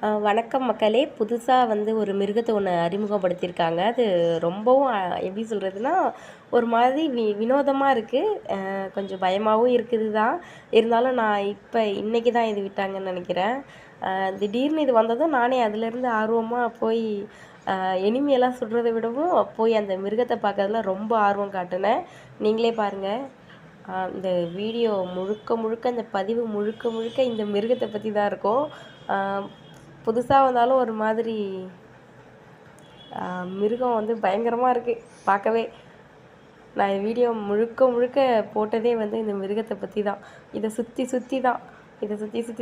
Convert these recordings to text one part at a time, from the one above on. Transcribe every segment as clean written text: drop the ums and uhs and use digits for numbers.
வணக்கம் மக்களே. புதுசாக ஒரு மிருகத்தை ஒன்று அறிமுகப்படுத்தியிருக்காங்க. அது ரொம்பவும் எப்படி சொல்கிறதுனா, ஒரு மாதிரி வினோதமாக இருக்குது. கொஞ்சம் பயமாகவும் இருக்குது தான். இருந்தாலும் நான் இன்னைக்கு தான் இது விட்டாங்கன்னு நினைக்கிறேன். திடீர்னு இது வந்ததும் நானே அதிலேருந்து ஆர்வமாக போய் எனிமியெல்லாம் சுடுறதை விடவும் போய் அந்த மிருகத்தை பார்க்கறதுல ரொம்ப ஆர்வம் காட்டினேன். நீங்களே பாருங்கள். இந்த வீடியோ முழுக்க முழுக்க இந்த பதிவு முழுக்க முழுக்க இந்த மிருகத்தை பற்றி தான் இருக்கும். புதுசாக வந்தாலும் ஒரு மாதிரி மிருகம் பயங்கரமாக இருக்குது பார்க்கவே. நான் வீடியோ முழுக்க முழுக்க போட்டதே இந்த மிருகத்தை பற்றி தான். இதை சுற்றி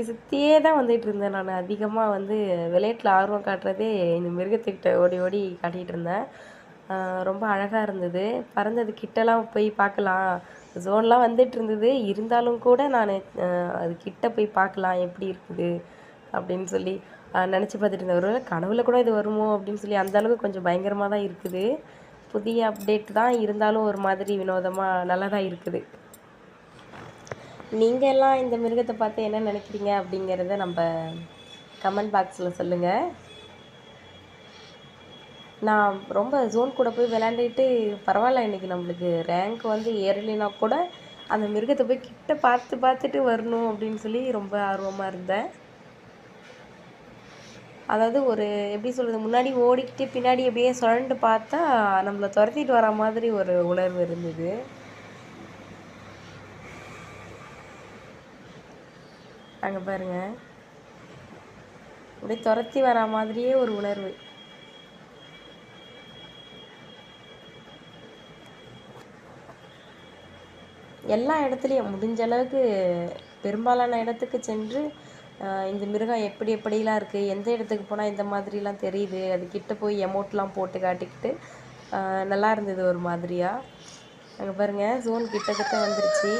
சுற்றியே தான் வந்துட்டு இருந்தேன். நான் அதிகமாக விளையாட்டில் ஆர்வம் காட்டுறதே இந்த மிருகத்துக்கிட்ட ஓடி ஓடி காட்டிகிட்டு இருந்தேன். ரொம்ப அழகாக இருந்தது. பறந்தது கிட்டலாம் போய் பார்க்கலாம், ஜோன்லாம் வந்துட்டு இருந்தது. இருந்தாலும் கூட நான் அது கிட்ட போய் பார்க்கலாம் எப்படி இருக்குது அப்படின்னு சொல்லி நினச்சி பார்த்துட்டு இருந்தேன். ஒரு கனவுல கூட இது வருமோ அப்படின்னு சொல்லி அந்தளவுக்கு கொஞ்சம் பயங்கரமாக தான் இருக்குது. புதிய அப்டேட் தான், இருந்தாலும் ஒரு மாதிரி வினோதமாக நல்லா தான் இருக்குது. நீங்கள் எல்லாம் இந்த மிருகத்தை பார்த்து என்ன நினைக்கிறீங்க அப்படிங்கிறத நம்ம கமெண்ட் பாக்ஸில் சொல்லுங்கள். நான் ரொம்ப ஜோன் கூட போய் விளையாண்டுட்டு பரவாயில்ல, இன்றைக்கி நம்மளுக்கு ரேங்க் ஏறலைனா கூட அந்த மிருகத்தை போய் கிட்ட பார்த்துட்டு வரணும் அப்படின்னு சொல்லி ரொம்ப ஆர்வமாக இருந்தேன். அதாவது ஒரு எப்படி சொல்கிறது, முன்னாடி ஓடிக்கிட்டு பின்னாடி அப்படியே சுழண்டு பார்த்தா நம்மளை துரத்திட்டு வர மாதிரி ஒரு உணர்வு இருந்தது. அங்கே பாருங்க, அப்படியே துரத்தி வர மாதிரியே ஒரு உணர்வு. எல்லா இடத்துலையும் முடிஞ்ச அளவுக்கு பெரும்பாலான இடத்துக்கு சென்று இந்த மிருகம் எப்படிலாம் இருக்குது, எந்த இடத்துக்கு போனால் இந்த மாதிரிலாம் தெரியுது, அது கிட்ட போய் எமௌண்ட்லாம் போட்டு காட்டிக்கிட்டு நல்லா இருந்தது ஒரு மாதிரியாக. அங்கே பாருங்கள், ஜோன் கிட்டத்தட்ட வந்துருச்சு.